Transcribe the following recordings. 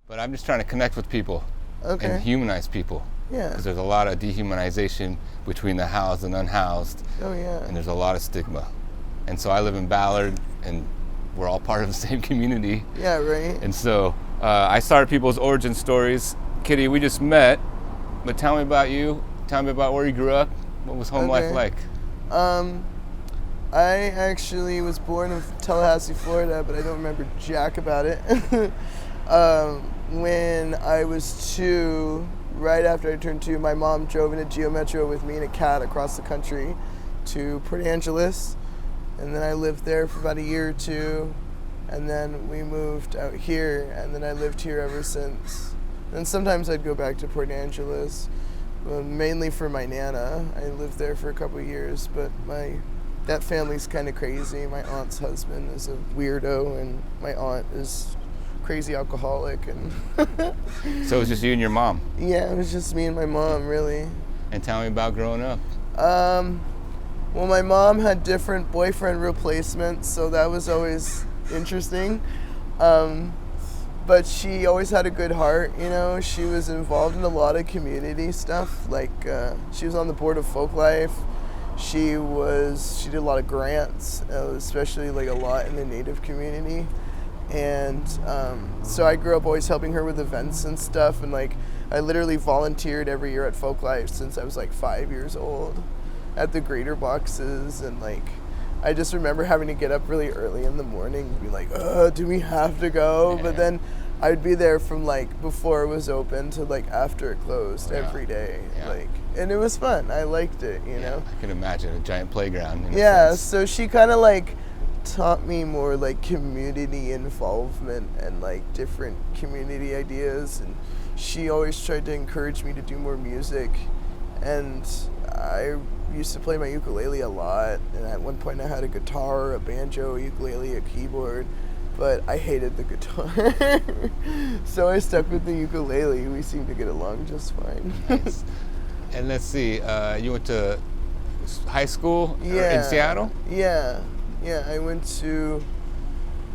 But I'm just trying to connect with people Okay. and humanize people. Yeah. Because there's a lot of dehumanization between the housed and unhoused, Oh, yeah. and there's a lot of stigma. And so I live in Ballard, and we're all part of the same community. Yeah, right. And so I started people's origin stories. Kitty, we just met, but tell me about you. Tell me about where you grew up. What was home life like? I actually was born in Tallahassee, Florida, but I don't remember jack about it. When I was 2, right after I turned 2, my mom drove in a Geo Metro with me and a cat across the country to Port Angeles. And then I lived there for about a year or 2. And then we moved out here, and then I lived here ever since. And sometimes I'd go back to Port Angeles, mainly for my Nana. I lived there for a couple of years, but that family's kind of crazy. My aunt's husband is a weirdo, and my aunt is crazy alcoholic. And So it was just you and your mom. yeah, it was just me and my mom, really. And tell me about growing up. Well, my mom had different boyfriend replacements, so that was always interesting. But she always had a good heart, you know. She was involved in a lot of community stuff. Like, she was on the board of Folklife. She did a lot of grants, especially like a lot in the Native community. And so I grew up always helping her with events and stuff. And like, I literally volunteered every year at Folklife since I was like 5 years old at the greeter boxes. And like, I just remember having to get up really early in the morning and be like, do we have to go? Yeah. But then I'd be there from like before it was open to like after it closed every day. Yeah. Like, and it was fun. I liked it, you know? I can imagine a giant playground. In a Yeah, sense. so she kind of like taught me more like community involvement and like different community ideas. And she always tried to encourage me to do more music. And I used to play my ukulele a lot, and at one point I had a guitar, a banjo, a ukulele, a keyboard, but I hated the guitar. So I stuck with the ukulele. We seemed to get along just fine. Nice. And let's see, you went to high school in Seattle? Yeah, I went to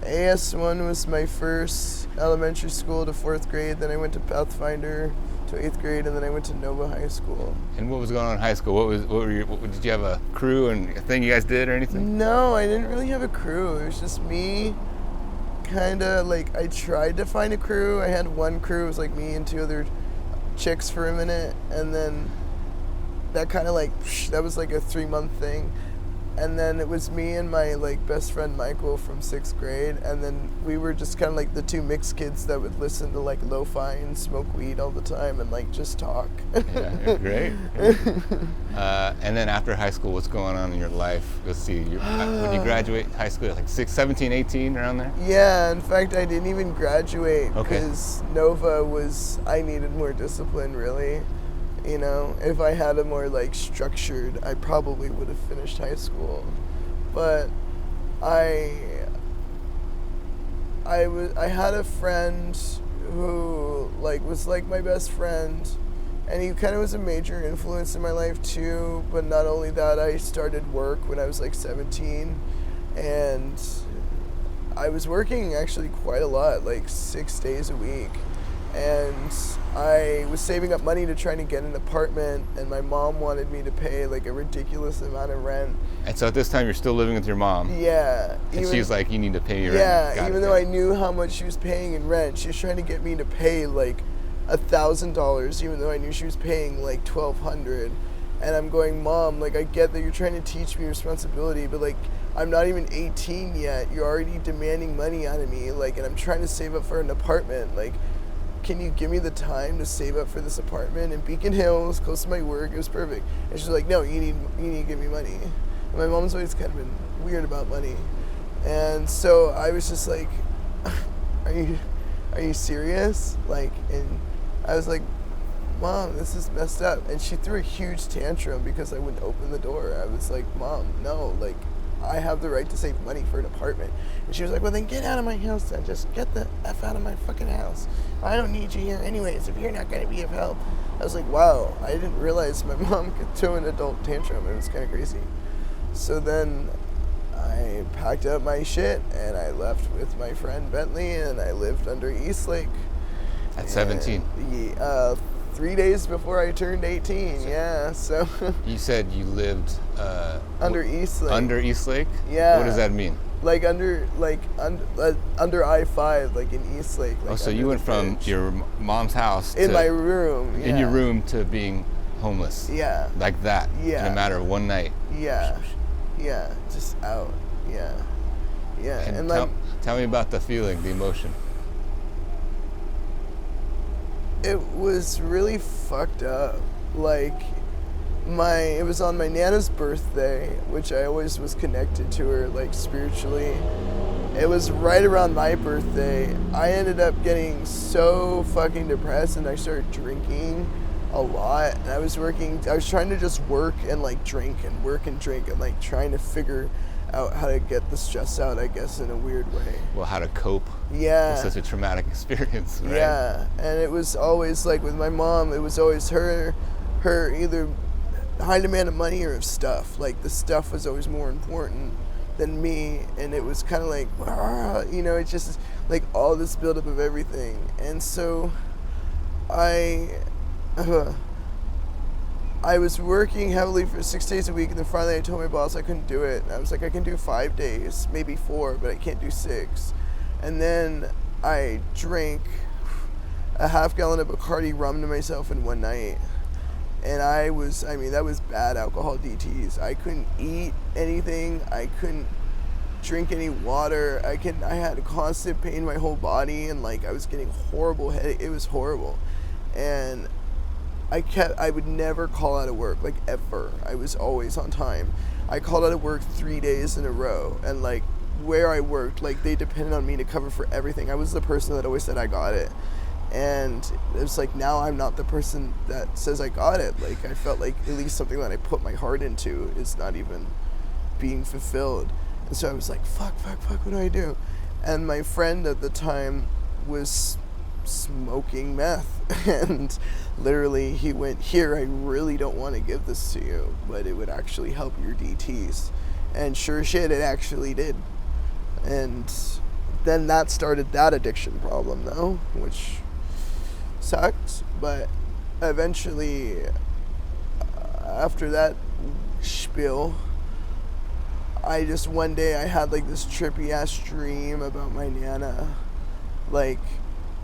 AS1 was my first elementary school to 4th grade, then I went to Pathfinder to 8th grade, and then I went to Nova High School. And what was going on in high school? Did you have a crew and a thing you guys did or anything? No, I didn't really have a crew. It was just me. Kind of like, I tried to find a crew. I had one crew. It was like me and 2 other chicks for a minute, and then that kind of like that was like a 3-month thing. And then it was me and my like best friend Michael from 6th grade, and then we were just kind of like the 2 mixed kids that would listen to like lo-fi and smoke weed all the time and like just talk. Yeah, great. And then after high school, what's going on in your life? Let's see, when you graduate high school, like 17, 18, around there? Yeah, in fact, I didn't even graduate Okay. because I needed more discipline, really. You know, if I had a more like structured, I probably would have finished high school. But I had a friend who like was like my best friend, and he kind of was a major influence in my life too. But not only that, I started work when I was like 17, and I was working actually quite a lot, like 6 days a week. And I was saving up money to try to get an apartment, and my mom wanted me to pay like a ridiculous amount of rent. And so at this time, you're still living with your mom. Yeah. And she was like, you need to pay your rent. Yeah, even though I knew how much she was paying in rent, she was trying to get me to pay like $1,000, even though I knew she was paying like $1,200. And I'm going, Mom, like, I get that you're trying to teach me responsibility, but like, I'm not even 18 yet. You're already demanding money out of me, like, and I'm trying to save up for an apartment, like. Can you give me the time to save up for this apartment in Beacon Hills, close to my work? It was perfect. And she's like, no, you need to give me money. And my mom's always kind of been weird about money. And so I was just like, are you serious? Like, and I was like, Mom, this is messed up. And she threw a huge tantrum because I wouldn't open the door. I was like, Mom, no, like, I have the right to save money for an apartment. And she was like, well, then get out of my house then. Just get the F out of my fucking house. I don't need you here anyways if you're not going to be of help. I was like, wow, I didn't realize my mom could throw an adult tantrum. It was kind of crazy. So then I packed up my shit and I left with my friend Bentley, and I lived under Eastlake. At 17? 3 days before I turned 18, yeah, so. You said you lived under East Lake. Under East Lake? Yeah. What does that mean? Like under I-5, like in East Lake. Like so you went from your mom's house in my room, in your room to being homeless. Yeah. Like that. Yeah. In a matter of one night. Yeah. Yeah. Just out. Yeah. Yeah. And tell me about the feeling, the emotion. It was really fucked up. Like, it was on my Nana's birthday, which I always was connected to her, like, spiritually. It was right around my birthday. I ended up getting so fucking depressed, and I started drinking a lot. And I was trying to just work and, like, drink and work and drink and, like, trying to figure out how to get the stress out, I guess, in a weird way. Well, how to cope with such a traumatic experience, right? Yeah, and it was always, like, with my mom, it was always her either high demand of money or of stuff. Like, the stuff was always more important than me, and it was kind of like, it's just, like, all this buildup of everything. And so I was working heavily for 6 days a week, and then finally I told my boss I couldn't do it. And I was like, I can do 5 days, maybe 4, but I can't do 6. And then I drank a half gallon of Bacardi rum to myself in one night. And that was bad alcohol DTs. I couldn't eat anything. I couldn't drink any water. I had constant pain in my whole body, and, like, I was getting horrible headache. It was horrible. And I would never call out of work, like, ever. I was always on time. I called out of work 3 days in a row, and, like, where I worked, like, they depended on me to cover for everything. I was the person that always said I got it. And it's like, now I'm not the person that says I got it. Like, I felt like at least something that I put my heart into is not even being fulfilled. And so I was like, fuck, what do I do? And my friend at the time was smoking meth, and literally he went, here, I really don't want to give this to you, but it would actually help your DTs. And sure shit, it actually did. And then that started that addiction problem, though, which sucked. But eventually, after that spiel, one day I had, like, this trippy ass dream about my Nana. Like,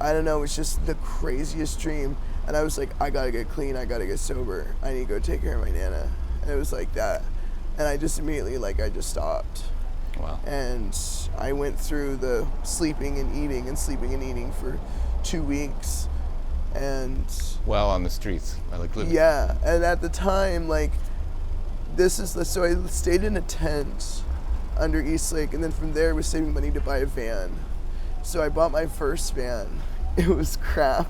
I don't know, it's just the craziest dream. And I was like, I gotta get clean, I gotta get sober, I need to go take care of my Nana. And it was like that. And I just immediately, like, I just stopped. Wow. And I went through the sleeping and eating for 2 weeks. And while on the streets, like living. Yeah, and at the time, like, so I stayed in a tent under East Lake, and then from there was saving money to buy a van. So I bought my first van. It was crap.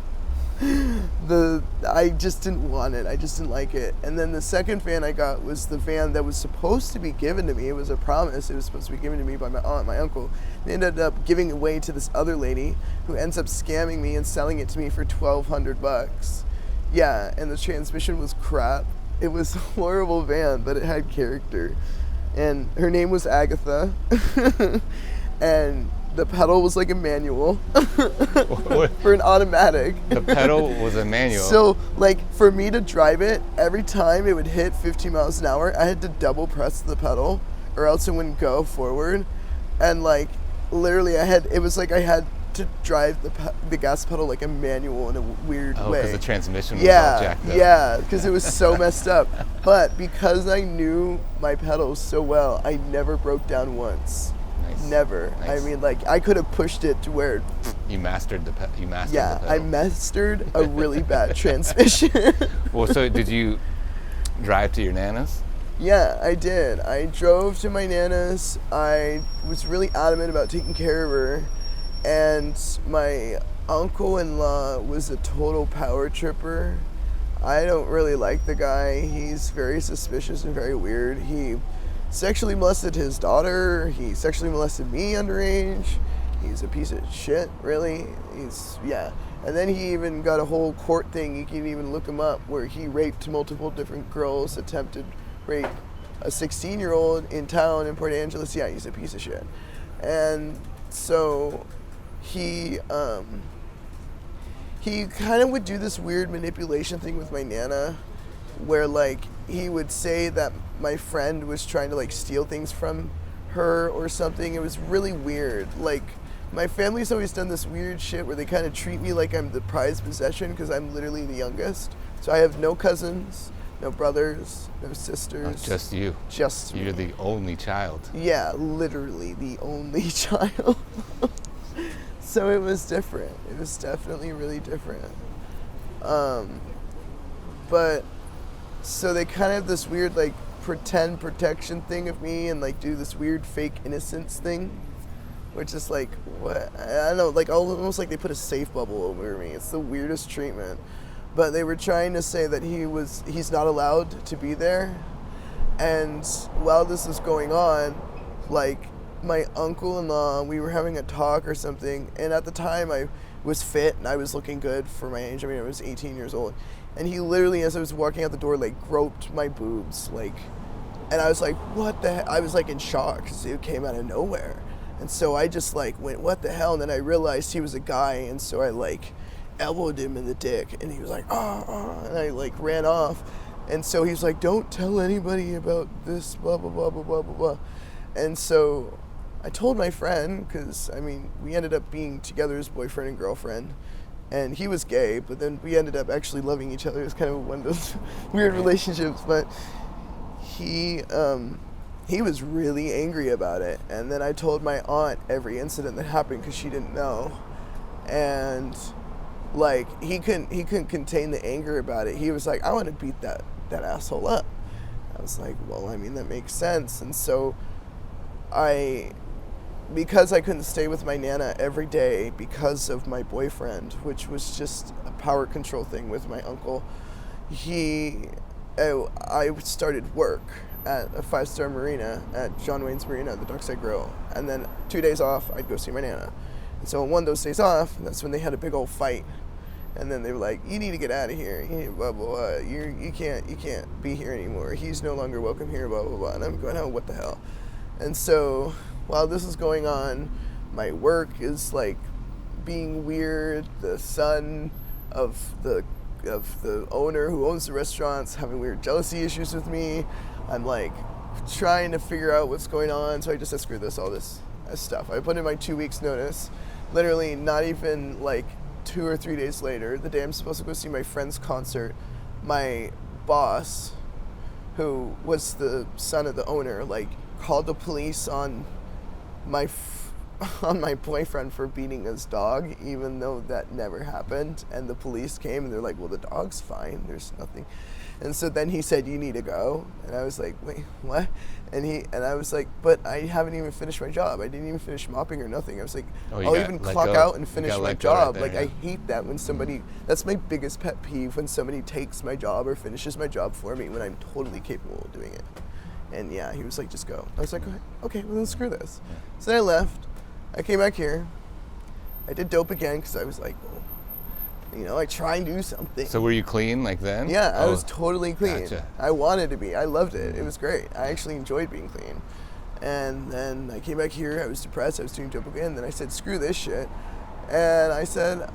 I just didn't want it. I just didn't like it. And then the second van I got was the van that was supposed to be given to me. It was a promise. It was supposed to be given to me by my aunt and my uncle. They ended up giving it away to this other lady who ends up scamming me and selling it to me for $1,200. Yeah, and the transmission was crap. It was a horrible van, but it had character. And her name was Agatha. And the pedal was like a manual for an automatic. The pedal was a manual. So, like, for me to drive it, every time it would hit 15 miles an hour, I had to double press the pedal or else it wouldn't go forward. And, like, literally it was like I had to drive the gas pedal like a manual in a weird way. Oh, because the transmission was all jacked up. Yeah, because it was so messed up. But because I knew my pedals so well, I never broke down once. Nice. Never. Nice. I mean, like, I could have pushed it to where you mastered the pedal. I mastered a really bad transmission. Well, so did you drive to your Nana's? Yeah, I did. I drove to my Nana's. I was really adamant about taking care of her. And my uncle-in-law was a total power tripper. I don't really like the guy. He's very suspicious and very weird. He sexually molested his daughter. He sexually molested me underage. He's a piece of shit, really. And then he even got a whole court thing. You can even look him up, where he raped multiple different girls, attempted rape a 16-year-old in town in Port Angeles. Yeah, he's a piece of shit. he kind of would do this weird manipulation thing with my Nana, where like he would say that my friend was trying to like steal things from her or something. It was really weird. Like, my family's always done this weird shit where they kind of treat me like I'm the prized possession because I'm literally the youngest. So I have no cousins, no brothers, no sisters. Just you. Just me. You're the only child. Yeah, literally the only child. So it was different. It was definitely really different. But so they kind of have this weird like pretend protection thing of me and like do this weird fake innocence thing, which is like, what? I don't know, like almost like they put a safe bubble over me. It's the weirdest treatment. But they were trying to say that he's not allowed to be there. And while this was going on, like my uncle-in-law, we were having a talk or something, and at the time I was fit and I was looking good for my age. I mean, I was 18 years old. And he literally, as I was walking out the door, like groped my boobs, like, and I was like, what the hell? I was like in shock because it came out of nowhere. And so I just like went, what the hell? And then I realized he was a guy, and so I like elbowed him in the dick, and he was like, and I like ran off. And so he was like, don't tell anybody about this, blah, blah, blah, blah, blah, blah, blah. And so I told my friend, because, I mean, we ended up being together as boyfriend and girlfriend, and he was gay, but then we ended up actually loving each other. It was kind of one of those weird relationships, but he was really angry about it. And then I told my aunt every incident that happened because she didn't know. And like he couldn't contain the anger about it. He was like, I want to beat that asshole up. I was like, well, I mean, that makes sense. And so because I couldn't stay with my Nana every day because of my boyfriend, which was just a power control thing with my uncle, I started work at a 5-star marina at John Wayne's Marina, the Dockside Grill. And then 2 days off, I'd go see my Nana. And so on one of those days off, that's when they had a big old fight. And then they were like, you need to get out of here. You need blah, blah, blah. You can't be here anymore. He's no longer welcome here, blah, blah, blah. And I'm going, oh, what the hell? And so while this is going on, my work is like being weird. The son of the owner who owns the restaurant's having weird jealousy issues with me. I'm like trying to figure out what's going on. So I just said, screw this, all this stuff. I put in my 2 weeks notice. Literally not even like 2 or 3 days later, the day I'm supposed to go see my friend's concert, my boss, who was the son of the owner, like called the police on my boyfriend for beating his dog, even though that never happened. And the police came and they're like, well, the dog's fine, there's nothing. And so then he said, you need to go. And I was like, wait, what? And I was like, but I haven't even finished my job. I didn't even finish mopping or nothing. I was like, I'll even clock out and finish my job. Right there, like, yeah. I hate that when somebody, that's my biggest pet peeve, when somebody takes my job or finishes my job for me when I'm totally capable of doing it. And yeah, he was like, just go. I was like, okay, well then screw this. Yeah. So then I left. I came back here. I did dope again because I was like, I try and do something. So were you clean like then? Yeah, I was totally clean. Gotcha. I wanted to be. I loved it. It was great. I actually enjoyed being clean. And then I came back here. I was depressed. I was doing dope again. Then I said, screw this shit. And I said,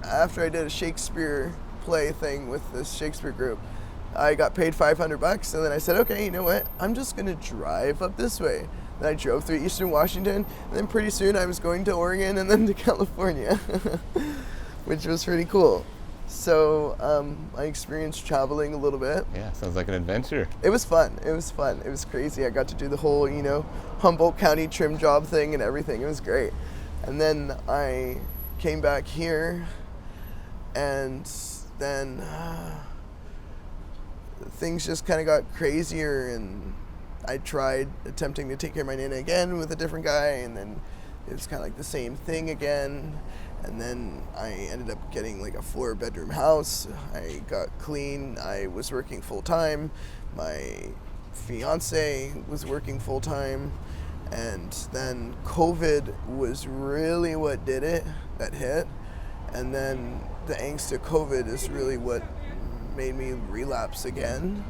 after I did a Shakespeare play thing with this Shakespeare group, I got paid $500. And then I said, okay, you know what? I'm just going to drive up this way. And I drove through Eastern Washington. And then pretty soon I was going to Oregon and then to California. Which was pretty cool. So I experienced traveling a little bit. Yeah, sounds like an adventure. It was fun. It was crazy. I got to do the whole, Humboldt County trim job thing and everything. It was great. And then I came back here, and then things just kind of got crazier, and I tried attempting to take care of my Nana again with a different guy, and then it was kind of like the same thing again. And then I ended up getting like a 4-bedroom house. I got clean. I was working full time. My fiance was working full time. And then COVID was really what did it, that hit. And then the angst of COVID is really what made me relapse again.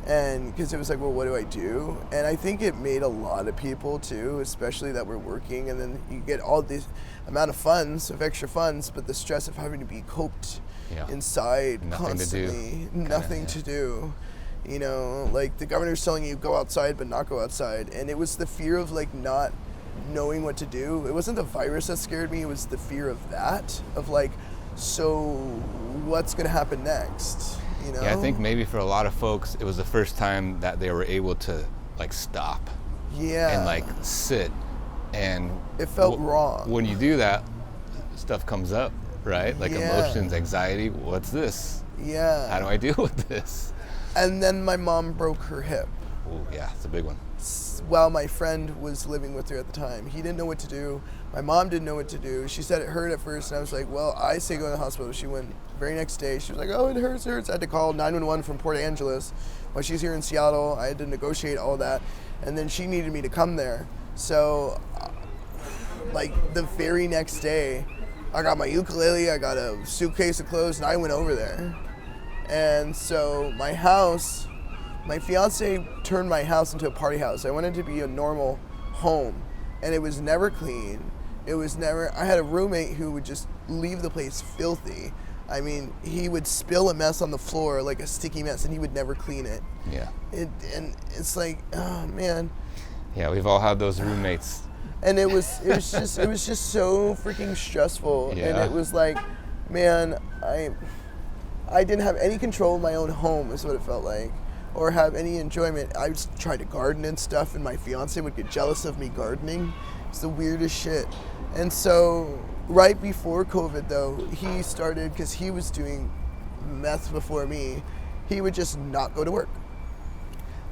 And because it was like, well, what do I do? And I think it made a lot of people too, especially that were working, and then you get all this amount of extra funds, but the stress of having to be coped inside constantly, nothing to do. You know, like the governor's telling you go outside but not go outside, and it was the fear of like not knowing what to do. It wasn't the virus that scared me, it was the fear of that, of like, so what's gonna happen next? You know? Yeah, I think maybe for a lot of folks, it was the first time that they were able to like stop. Yeah. And like sit, and it felt wrong. When you do that, stuff comes up, right? Like emotions, anxiety. What's this? Yeah. How do I deal with this? And then my mom broke her hip. Oh yeah, it's a big one. While my friend was living with her at the time, he didn't know what to do. My mom didn't know what to do. She said it hurt at first, and I was like, well, I say go to the hospital. She went the very next day. She was like, oh, it hurts. I had to call 911 from Port Angeles. While she's here in Seattle, I had to negotiate all that. And then she needed me to come there. So, like, the very next day, I got my ukulele, I got a suitcase of clothes, and I went over there. And so my house, my fiance turned my house into a party house. I wanted it to be a normal home, and it was never clean. I had a roommate who would just leave the place filthy. I mean, he would spill a mess on the floor, like a sticky mess, and he would never clean it. Yeah. And it's like, oh man. Yeah, we've all had those roommates. And it was just so freaking stressful. Yeah. And it was like, man, I didn't have any control of my own home, is what it felt like, or have any enjoyment. I was trying to garden and stuff, and my fiance would get jealous of me gardening. It's the weirdest shit. And so right before COVID, though, he started, because he was doing meth before me, he would just not go to work.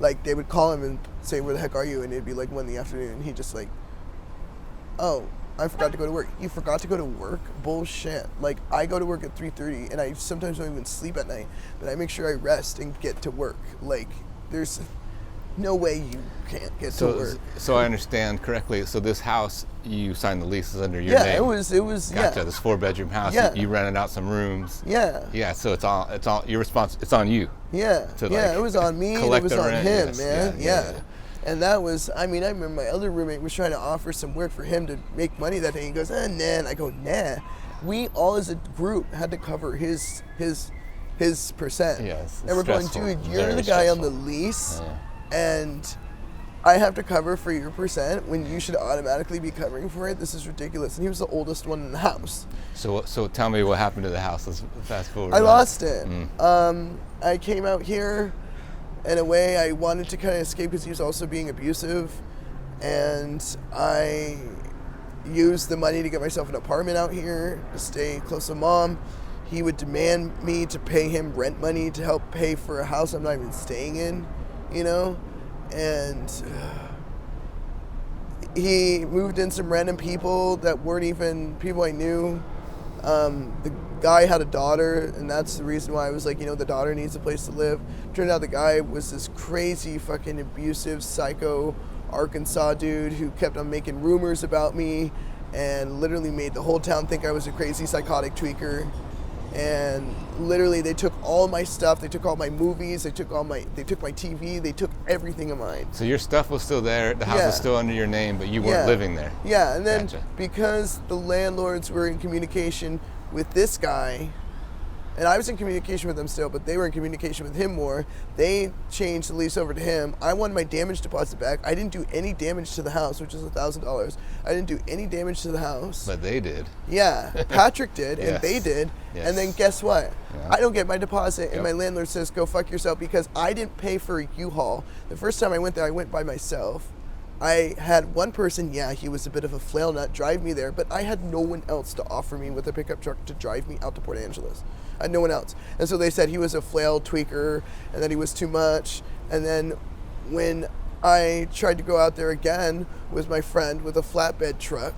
Like, they would call him and say, where the heck are you? And it'd be like 1 PM, and he'd just like, oh, I forgot to go to work. You forgot to go to work? Bullshit. Like, I go to work at 3:30, and I sometimes don't even sleep at night, but I make sure I rest and get to work. Like, there's no way you can't get to work. So I understand correctly. So this house, you signed the leases under your name. Yeah, it was. Gotcha. Yeah. This 4-bedroom house. Yeah. You rented out some rooms. Yeah. Yeah. So it's all your response. It's on you. Yeah. It was on me, and it was on him, yes. man. Yeah. And that was, I mean, I remember my other roommate was trying to offer some work for him to make money that day. He goes, nah. And I go, nah. We all as a group had to cover his percent. Yes. And we're stressful. going, dude, you're the guy on the lease, and I have to cover for your percent when you should automatically be covering for it. This is ridiculous. And he was the oldest one in the house. So tell me what happened to the house. Let's fast forward. I lost it. I came out here. In a way, I wanted to kind of escape because he was also being abusive, and I used the money to get myself an apartment out here to stay close to mom. He would demand me to pay him rent money to help pay for a house I'm not even staying in, you know? And he moved in some random people that weren't even people I knew. The guy had a daughter, and that's the reason why I was like, you know, the daughter needs a place to live. Turned out the guy was this crazy fucking abusive psycho Arkansas dude who kept on making rumors about me and literally made the whole town think I was a crazy psychotic tweaker. And literally they took all my stuff, they took all my movies, they took my TV, they took everything of mine. So your stuff was still there, the house was still under your name, but you weren't living there. Yeah, and then Gotcha. Because the landlords were in communication with this guy, and I was in communication with them still, but they were in communication with him more. They changed the lease over to him. I wanted my damage deposit back. I didn't do any damage to the house, which is $1,000. I didn't do any damage to the house. But they did. Yeah, Patrick did, Yes. and they did. Yes. And then guess what? Yeah. I don't get my deposit, and Yep. my landlord says, go fuck yourself, because I didn't pay for a U-Haul. The first time I went there, I went by myself. I had one person, he was a bit of a flail nut, drive me there, but I had no one else to offer me with a pickup truck to drive me out to Port Angeles. I had no one else. And so they said he was a flail tweaker and that he was too much. And then when I tried to go out there again with my friend with a flatbed truck,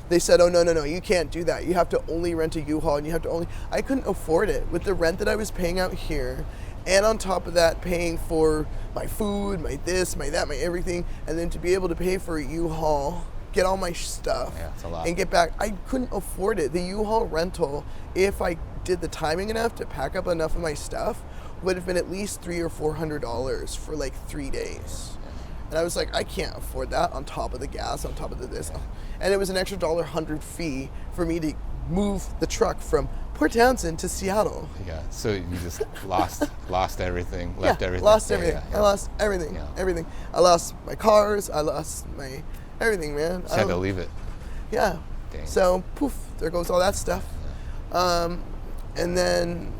they said, oh, no, you can't do that. You have to only rent a U-Haul, and you have to only... I couldn't afford it with the rent that I was paying out here. And on top of that, paying for my food, my this, my that, my everything. And then to be able to pay for a U-Haul, get all my stuff, it's a lot. and get back. I couldn't afford it. The U-Haul rental, if I did the timing enough to pack up enough of my stuff, would have been at least $300 or $400 for like 3 days. And I was like, I can't afford that on top of the gas, on top of this. And it was an extra $100 fee for me to move the truck from Port Townsend to Seattle. Yeah, so you just lost everything, left everything. Lost everything. Yeah. I lost everything. Yeah. Everything. I lost my cars. I lost my everything, man. Just had to leave it. Yeah. Dang. So poof, there goes all that stuff. And then,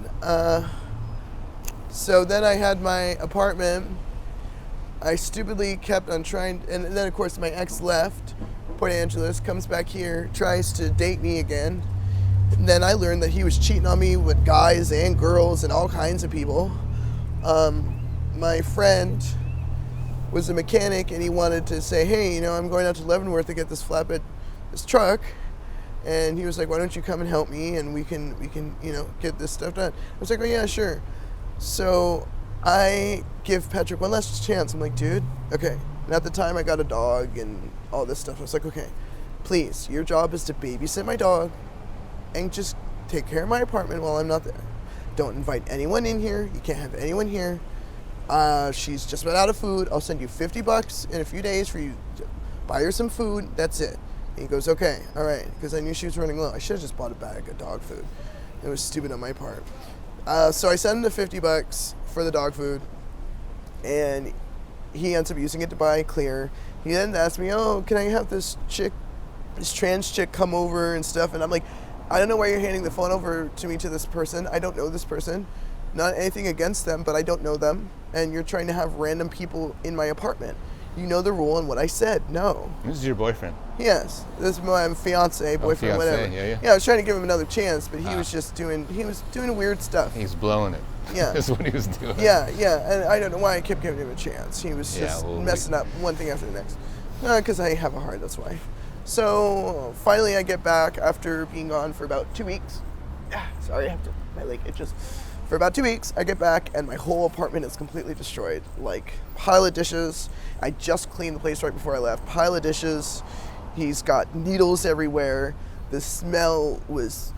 so then I had my apartment. I stupidly kept on trying, and then of course my ex left Port Angeles, comes back here, tries to date me again. And then I learned that he was cheating on me with guys and girls and all kinds of people. My friend was a mechanic, and he wanted to say, hey, you know, I'm going out to Leavenworth to get this truck. And he was like, why don't you come and help me, and we can, you know, get this stuff done. I was like, oh yeah, sure. So I give Patrick one last chance. I'm like, dude, okay. And at the time I got a dog and all this stuff. I was like, okay, please, your job is to babysit my dog and just take care of my apartment while I'm not there. Don't invite anyone in here. You can't have anyone here. She's just about out of food. I'll send you $50 in a few days for you to buy her some food. That's it. And he goes, okay, all right, because I knew she was running low. I should have just bought a bag of dog food. It was stupid on my part. So I sent him the $50 for the dog food, and he ends up using it to buy Clear. He then asked me, oh, can I have this trans chick come over and stuff? And I'm like, I don't know why you're handing the phone over to me to this person. I don't know this person. Not anything against them, but I don't know them. And you're trying to have random people in my apartment. You know the rule and what I said. No. This is your boyfriend. Yes. This is my fiance, boyfriend, whatever. Yeah. Yeah, I was trying to give him another chance, but he was just doing weird stuff. He's blowing it. Yeah. That's what he was doing. Yeah. And I don't know why I kept giving him a chance. He was just messing up one thing after the next. Because I have a heart, that's why. So finally I get back after being gone for about 2 weeks. Sorry, my leg itches. For about 2 weeks, I get back and my whole apartment is completely destroyed. Like, pile of dishes. I just cleaned the place right before I left. Pile of dishes. He's got needles everywhere. The smell was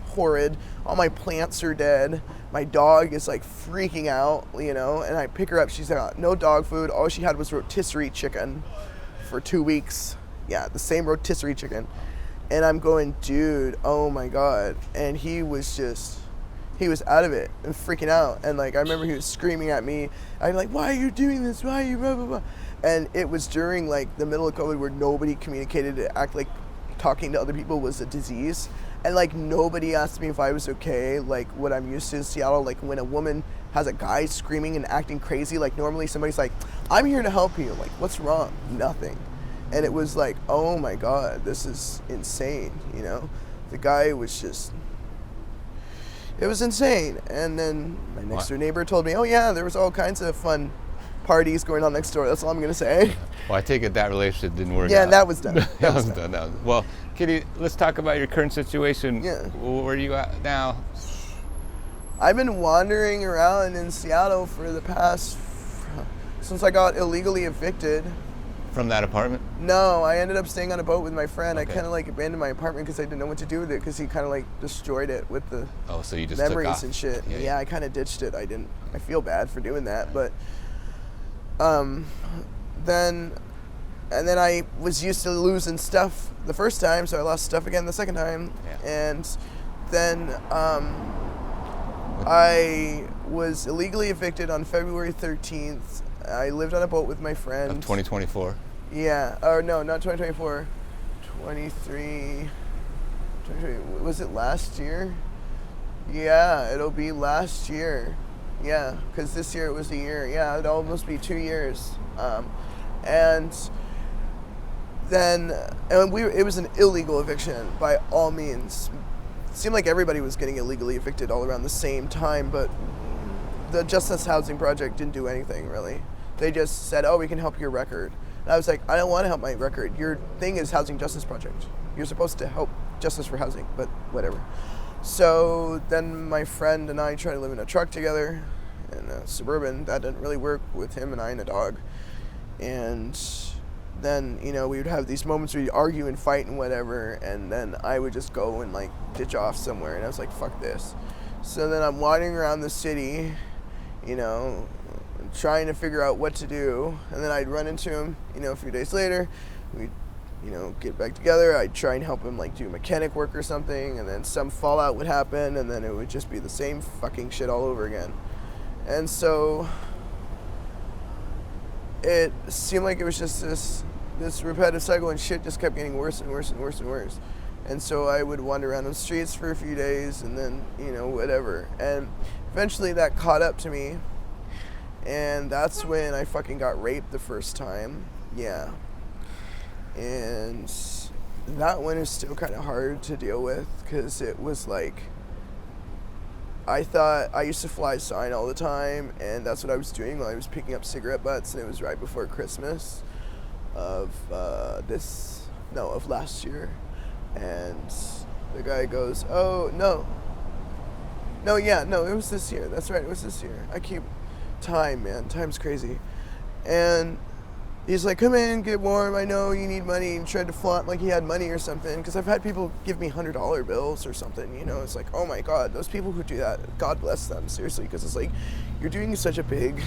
horrid. All my plants are dead. My dog is like freaking out, you know, and I pick her up. She's got no dog food. All she had was rotisserie chicken for 2 weeks. Yeah, the same rotisserie chicken. And I'm going, dude, oh my God. And he was out of it and freaking out. And like, I remember he was screaming at me. I'm like, why are you doing this? Why are you blah, blah, blah. And it was during like the middle of COVID where nobody communicated to act like talking to other people was a disease. And like nobody asked me if I was okay. Like what I'm used to in Seattle, like when a woman has a guy screaming and acting crazy, like normally somebody's like, I'm here to help you. Like, what's wrong? Nothing. And it was like, oh my God, this is insane, you know? The guy was just, it was insane. And then my next door neighbor told me, oh yeah, there was all kinds of fun parties going on next door. That's all I'm going to say. Well, I take it that relationship didn't work out. Yeah, that was done. That was done. Well, Kitty, let's talk about your current situation. Yeah. Where are you at now? I've been wandering around in Seattle for the past, since I got illegally evicted. From that apartment? No, I ended up staying on a boat with my friend. Okay. I kind of like abandoned my apartment because I didn't know what to do with it because he kind of like destroyed it with the so you just memories took off. and shit. Yeah. I kind of ditched it. I feel bad for doing that, but then I was used to losing stuff the first time, so I lost stuff again the second time. Yeah. And then I was illegally evicted on February 13th. I lived on a boat with my friend. Of 2024? Yeah. Or no, not 2024. 23. Was it last year? Yeah, it'll be last year. Yeah, because this year it was a year. Yeah, it'll almost be 2 years. And then it was an illegal eviction by all means. It seemed like everybody was getting illegally evicted all around the same time, but the Justice Housing Project didn't do anything really. They just said, oh, we can help your record. And I was like, I don't want to help my record. Your thing is Housing Justice Project. You're supposed to help justice for housing, but whatever. So then my friend and I tried to live in a truck together in a Suburban. That didn't really work with him and I and a dog. And then, you know, we would have these moments where we'd argue and fight and whatever, and then I would just go and like ditch off somewhere, and I was like, fuck this. So then I'm wandering around the city, you know, trying to figure out what to do. And then I'd run into him, you know, a few days later. We'd, you know, get back together. I'd try and help him, like, do mechanic work or something. And then some fallout would happen. And then it would just be the same fucking shit all over again. And so it seemed like it was just this repetitive cycle, and shit just kept getting worse and worse and worse and worse. And so I would wander around the streets for a few days, and then, you know, whatever. And eventually that caught up to me, and that's when I fucking got raped the first time. Yeah. And that one is still kind of hard to deal with, because it was like, I thought I used to fly sign all the time, and that's what I was doing while I was picking up cigarette butts, and it was right before Christmas of last year. And the guy goes, oh, no, it was this year. That's right, it was this year. I keep time, man. Time's crazy. And he's like, come in, get warm. I know you need money. And tried to flaunt like he had money or something. Because I've had people give me $100 bills or something. You know, it's like, oh my God, those people who do that, God bless them, seriously. Because it's like, you're doing such a big,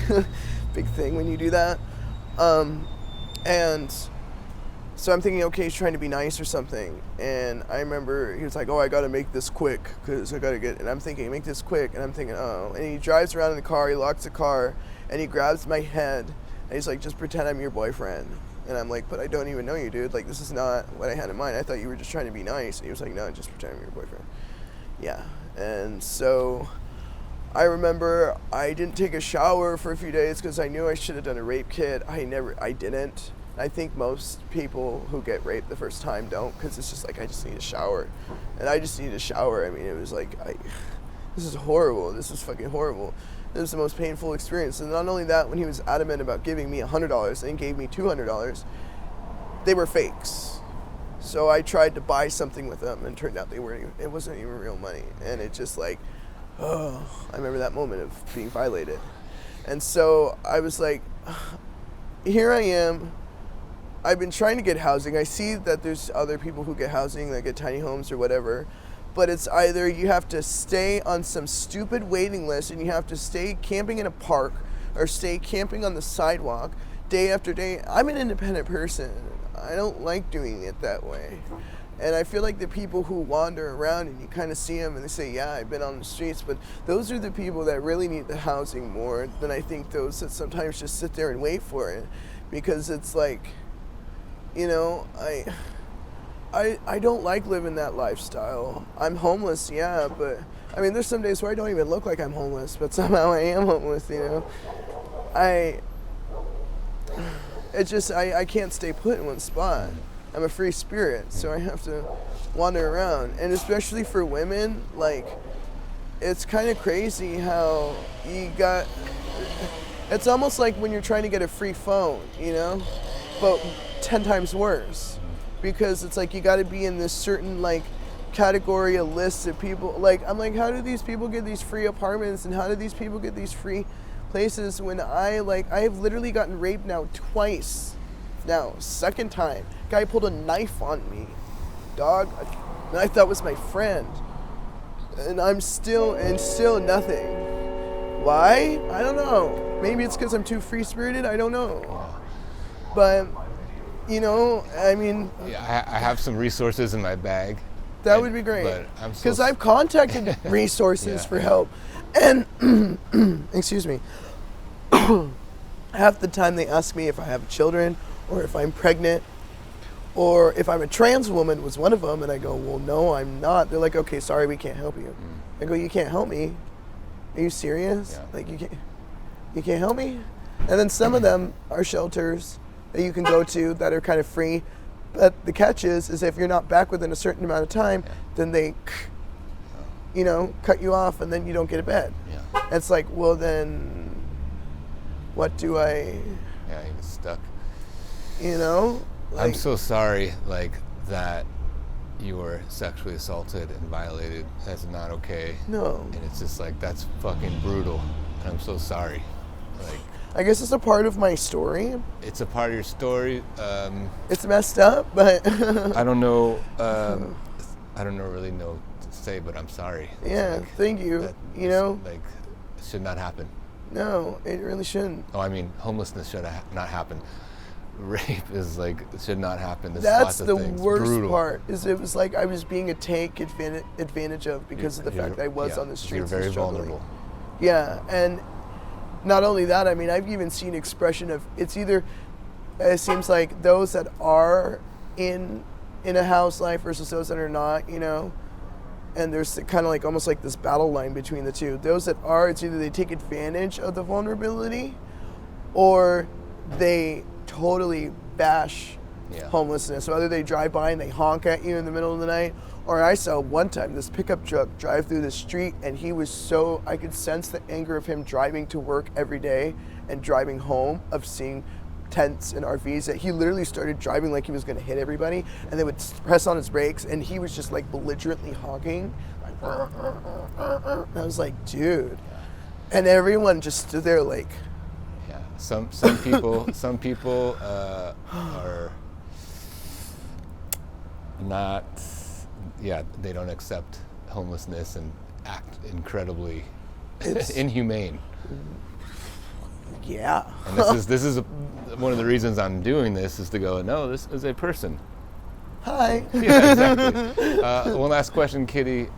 big thing when you do that. And so I'm thinking, okay, he's trying to be nice or something. And I remember he was like, oh, I got to make this quick because I got to get, and I'm thinking, make this quick. And I'm thinking, oh. And he drives around in the car, he locks the car, and he grabs my head. And he's like, just pretend I'm your boyfriend. And I'm like, but I don't even know you, dude. Like, this is not what I had in mind. I thought you were just trying to be nice. And he was like, no, just pretend I'm your boyfriend. Yeah. And so I remember I didn't take a shower for a few days because I knew I should have done a rape kit. I didn't. I think most people who get raped the first time don't, because it's just like, I just need a shower. And I just needed a shower. I mean, it was like, this is horrible. This is fucking horrible. It was the most painful experience. And not only that, when he was adamant about giving me $100 and gave me $200, they were fakes. So I tried to buy something with them, and turned out it wasn't even real money. And it just like, oh, I remember that moment of being violated. And so I was like, here I am. I've been trying to get housing. I see that there's other people who get housing, that get tiny homes or whatever. But it's either you have to stay on some stupid waiting list and you have to stay camping in a park or stay camping on the sidewalk day after day. I'm an independent person. I don't like doing it that way. And I feel like the people who wander around and you kind of see them and they say, yeah, I've been on the streets, but those are the people that really need the housing more than I think those that sometimes just sit there and wait for it. Because it's like, you know, I don't like living that lifestyle. I'm homeless, yeah, but I mean, there's some days where I don't even look like I'm homeless, but somehow I am homeless, you know. I can't stay put in one spot. I'm a free spirit, so I have to wander around. And especially for women, like, it's kind of crazy how it's almost like when you're trying to get a free phone, you know, but 10 times worse. Because it's like you got to be in this certain like category, a list of people. Like, I'm like, how do these people get these free apartments, and how do these people get these free places when I've literally gotten raped now twice. Now, second time, guy pulled a knife on me, dog. And I thought was my friend, and I'm still nothing. Why? I don't know. Maybe it's because I'm too free spirited. I don't know. But you know, I mean, yeah, I have some resources in my bag. That would be great. Because I've contacted resources for help. And, excuse me, half the time they ask me if I have children or if I'm pregnant or if I'm a trans woman was one of them. And I go, well, no, I'm not. They're like, okay, sorry, we can't help you. I go, you can't help me? Are you serious? Yeah. Like, you can't help me? And then some of them are shelters that you can go to that are kind of free. But the catch is if you're not back within a certain amount of time, then they, you know, cut you off and then you don't get a bed. Yeah. It's like, well then, what do I... Yeah, you're stuck. You know? Like, I'm so sorry, like, that you were sexually assaulted and violated. That's not okay. No. And it's just like, that's fucking brutal. And I'm so sorry. Like, I guess it's a part of my story. It's a part of your story. It's messed up, but... I don't know I don't really know what to say, but I'm sorry. Yeah, thank you. That like it should not happen. No, it really shouldn't. Oh, I mean, homelessness should not happen. Rape is like, it should not happen. There's That's lots of the things. worst Brutal. part. Is it was like I was being advantage of because of the fact that I was on the streets. You're very and struggling. vulnerable. Yeah, and not only that, I mean, I've even seen expression of it seems like those that are in a house life versus those that are not, you know, and there's kind of like almost like this battle line between the two. Those that are, it's either they take advantage of the vulnerability or they totally bash homelessness. Whether they drive by and they honk at you in the middle of the night, or I saw one time this pickup truck drive through the street and he was I could sense the anger of him driving to work every day and driving home, of seeing tents and RVs, that he literally started driving like he was going to hit everybody, and they would press on his brakes and he was just like belligerently honking. I was like, dude. And everyone just stood there like, yeah. Some people are not. Yeah, they don't accept homelessness and act incredibly inhumane. Yeah. And this is one of the reasons I'm doing this, is to go, no, this is a person. Hi. Yeah, exactly. One last question, Kitty.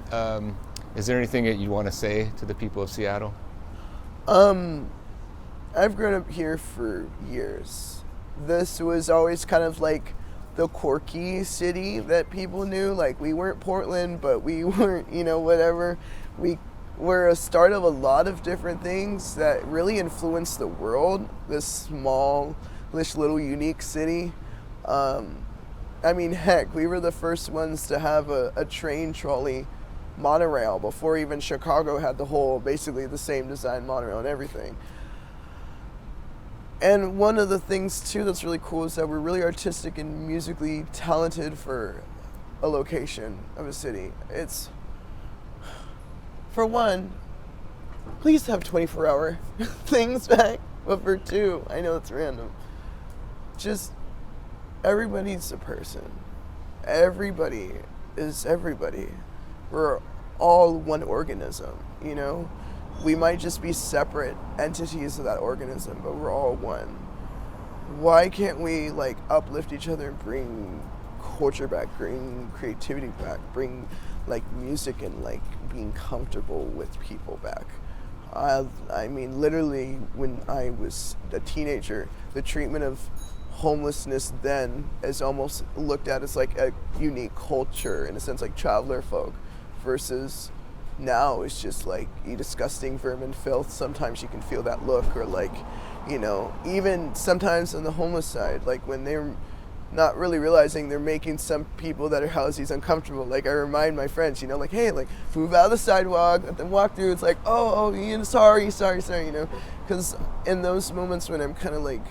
Is there anything that you want to say to the people of Seattle? I've grown up here for years. This was always kind of like the quirky city that people knew. Like, we weren't Portland, but we weren't, you know, whatever. We were a start of a lot of different things that really influenced the world. This little unique city. I mean, heck, we were the first ones to have a train trolley monorail before even Chicago had basically the same design monorail and everything. And one of the things too that's really cool is that we're really artistic and musically talented for a location of a city. It's, for one, please have 24-hour things back. But for two, I know it's random, just everybody's a person. Everybody is everybody. We're all one organism, you know? We might just be separate entities of that organism, but we're all one. Why can't we like uplift each other and bring culture back, bring creativity back, bring like music and like being comfortable with people back? I mean, literally, when I was a teenager, the treatment of homelessness then is almost looked at as like a unique culture, in a sense, like traveler folk, versus now it's just like, you disgusting vermin filth. Sometimes you can feel that look, or like, you know, even sometimes on the homeless side, like when they're not really realizing they're making some people that are housies uncomfortable. Like, I remind my friends, you know, like, hey, like, move out of the sidewalk, let them walk through. It's like, oh, you know, sorry, you know, because in those moments when I'm kind of like,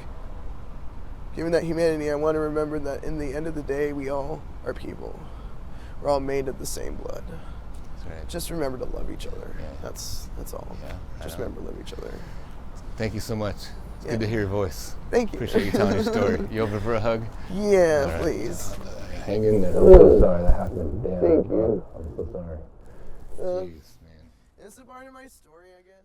given that humanity, I want to remember that in the end of the day, we all are people. We're all made of the same blood. That's right. Just remember to love each other. Yeah. That's all. Yeah, just remember to love each other. Thank you so much. It's good to hear your voice. Thank you. Appreciate you telling your story. You open for a hug? Yeah, right. please. Hang in there. I'm so sorry that happened. Damn. Thank you. I'm so sorry. Jeez, man. It's a part of my story, I guess.